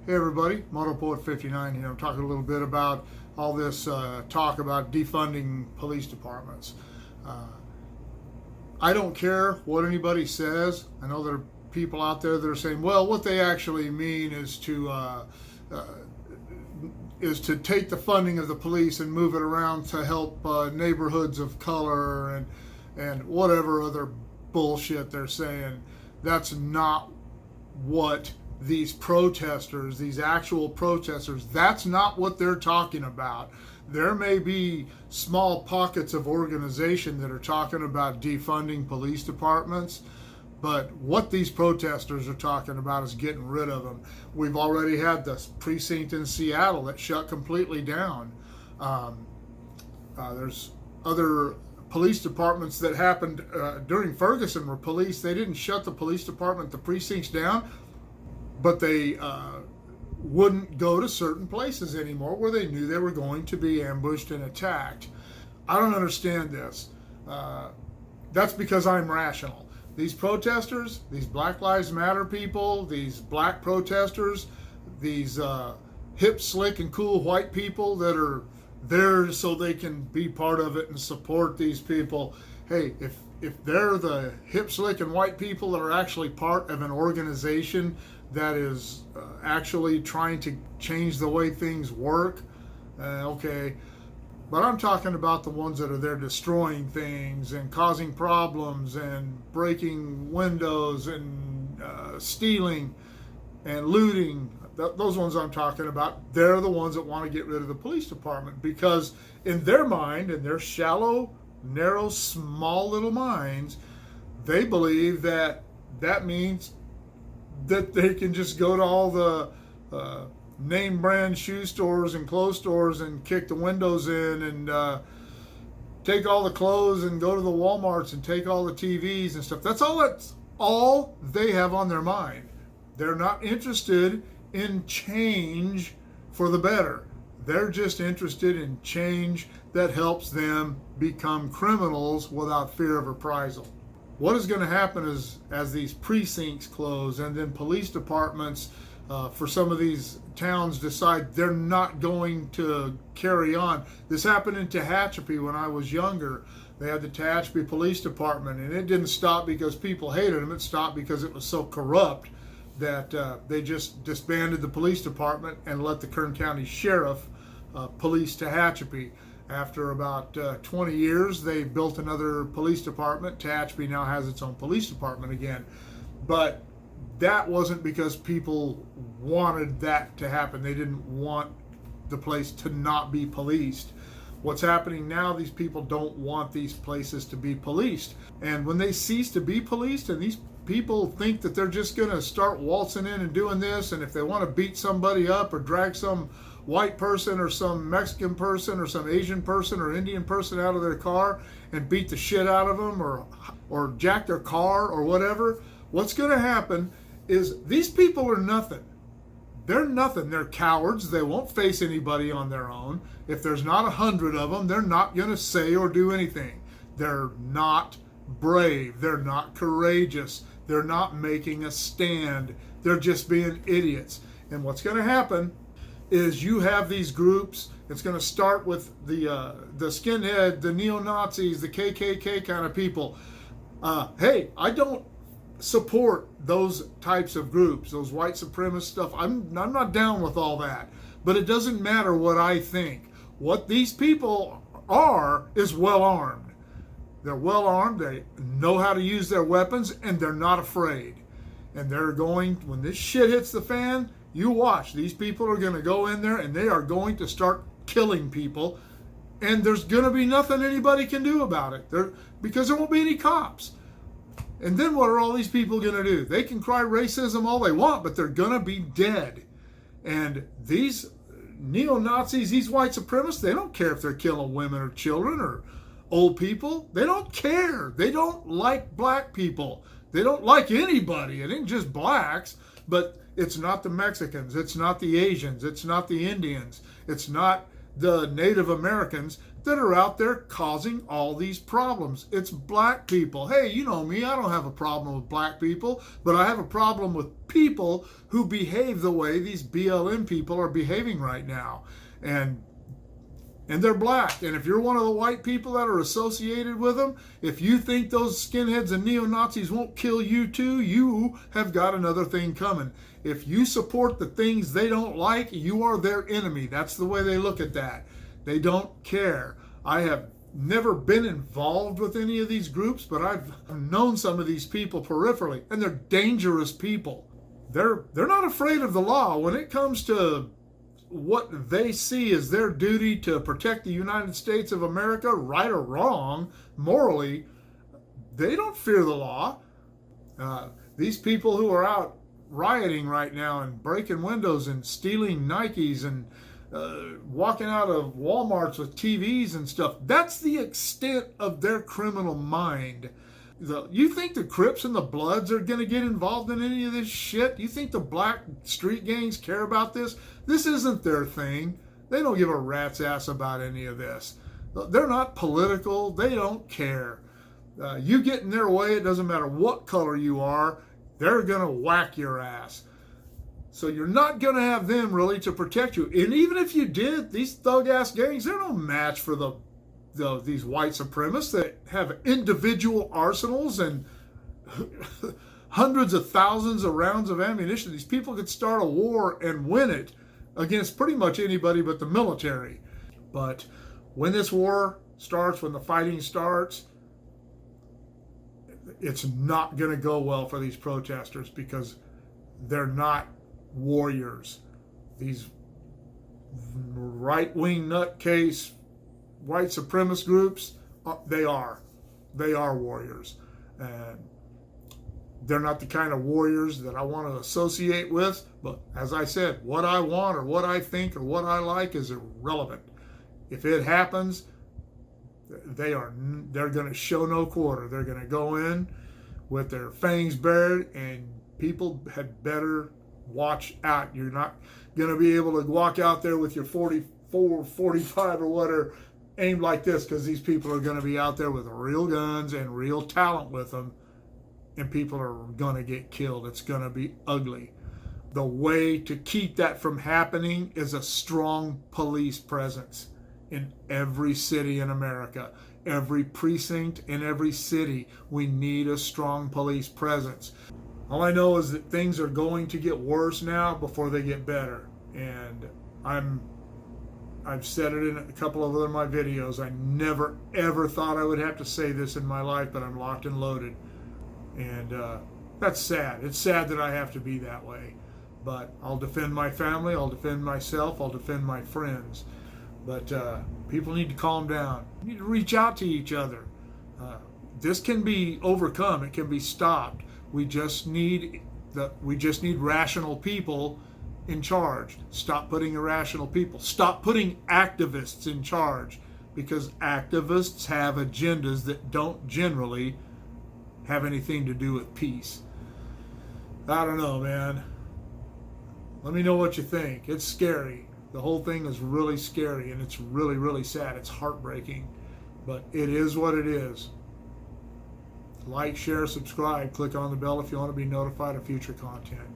Hey everybody, MotoPoet59 here. I'm talking a little bit about all this talk about defunding police departments. I don't care what anybody says. I know there are people out there that are saying, well, what they actually mean is to take the funding of the police and move it around to help neighborhoods of color and whatever other bullshit they're saying. That's not what these protesters, these actual protesters, that's not what they're talking about. There may be small pockets of organization that are talking about defunding police departments, but what these protesters are talking about is getting rid of them. We've already had this precinct in Seattle that shut completely down. There's other police departments that happened during Ferguson where they didn't shut the police department, the precincts down, but they wouldn't go to certain places anymore where they knew they were going to be ambushed and attacked. I don't understand this. That's because I'm rational. These protesters, these Black Lives Matter people, these black protesters, these hip, slick, and cool white people that are there so they can be part of it and support these people. Hey, if they're the hip, slick, and white people that are actually part of an organization that is actually trying to change the way things work, okay. But I'm talking about the ones that are there destroying things and causing problems and breaking windows and stealing and looting. Those ones I'm talking about, they're the ones that want to get rid of the police department because in their mind, in their shallow, narrow, small little minds, they believe that means that they can just go to all the name brand shoe stores and clothes stores and kick the windows in and take all the clothes and go to the Walmarts and take all the TVs and stuff. That's all they have on their mind. They're not interested in change for the better. They're just interested in change that helps them become criminals without fear of reprisal. What is going to happen is as these precincts close and then police departments for some of these towns decide they're not going to carry on. This happened in Tehachapi when I was younger. They had the Tehachapi Police Department, and it didn't stop because people hated them. It stopped because it was so corrupt that they just disbanded the police department and let the Kern County Sheriff police Tehachapi. After about 20 years, they built another police department. Tehachapi now has its own police department again. But that wasn't because people wanted that to happen. They didn't want the place to not be policed. What's happening now, these people don't want these places to be policed. And when they cease to be policed and these people think that they're just going to start waltzing in and doing this, and if they want to beat somebody up or drag some white person or some Mexican person or some Asian person or Indian person out of their car and beat the shit out of them or jack their car or whatever, what's going to happen is these people are nothing. They're nothing. They're cowards. They won't face anybody on their own. If there's not 100 of them, they're not going to say or do anything. They're not brave. They're not courageous. They're not making a stand. They're just being idiots. And what's going to happen is you have these groups. It's going to start with the skinhead, the neo-Nazis, the KKK kind of people. Hey, I don't support those types of groups, those white supremacist stuff. I'm not down with all that. But it doesn't matter what I think. What these people are is well armed. They're well armed. They know how to use their weapons, and they're not afraid. And they're going, when this shit hits the fan, you watch. These people are going to go in there and they are going to start killing people. And there's going to be nothing anybody can do about it. Because there won't be any cops. And then what are all these people going to do? They can cry racism all they want, but they're going to be dead. And these neo-Nazis, these white supremacists, they don't care if they're killing women or children or old people. They don't care. They don't like black people. They don't like anybody. It ain't just blacks, but it's not the Mexicans. It's not the Asians. It's not the Indians. It's not the Native Americans. that are out there causing all these problems. It's black people. Hey, you know me, I don't have a problem with black people, but I have a problem with people who behave the way these BLM people are behaving right now. And they're black. And if you're one of the white people that are associated with them, if you think those skinheads and neo-Nazis won't kill you too, you have got another thing coming. If you support the things they don't like, you are their enemy. That's the way they look at that. They don't care. I have never been involved with any of these groups, but I've known some of these people peripherally, and they're dangerous people. They're not afraid of the law. When it comes to what they see as their duty to protect the United States of America, right or wrong, morally, they don't fear the law. These people who are out rioting right now and breaking windows and stealing Nikes and walking out of Walmarts with TVs and stuff, that's the extent of their criminal mind. You think the Crips and the Bloods are going to get involved in any of this shit? You think the black street gangs care about this? This isn't their thing. They don't give a rat's ass about any of this. They're not political. They don't care. You get in their way, it doesn't matter what color you are, they're going to whack your ass. So you're not going to have them really to protect you. And even if you did, these thug-ass gangs, they're no match for these white supremacists that have individual arsenals and hundreds of thousands of rounds of ammunition. These people could start a war and win it against pretty much anybody but the military. But when this war starts, when the fighting starts, it's not going to go well for these protesters because they're not warriors. These right-wing nutcase white supremacist groups, they are warriors. And they're not the kind of warriors that I want to associate with. But as I said, what I want or what I think or what I like is irrelevant. If it happens, they're going to show no quarter. They're going to go in with their fangs bared, and people had better watch out. You're not going to be able to walk out there with your 44, 45 or whatever aimed like this, because these people are going to be out there with real guns and real talent with them, and people are going to get killed. It's going to be ugly. The way to keep that from happening is a strong police presence in every city in America. Every precinct in every city, we need a strong police presence. All I know is that things are going to get worse now before they get better. And I've said it in a couple of other my videos. I never ever thought I would have to say this in my life, but I'm locked and loaded. And that's sad. It's sad that I have to be that way. But I'll defend my family, I'll defend myself, I'll defend my friends. But people need to calm down. You need to reach out to each other. This can be overcome. It can be stopped. We just need rational people in charge. Stop putting irrational people. Stop putting activists in charge, because activists have agendas that don't generally have anything to do with peace. I don't know, man. Let me know what you think. It's scary. The whole thing is really scary, and it's really, really sad. It's heartbreaking, but it is what it is. Like, share, subscribe. Click on the bell if you want to be notified of future content.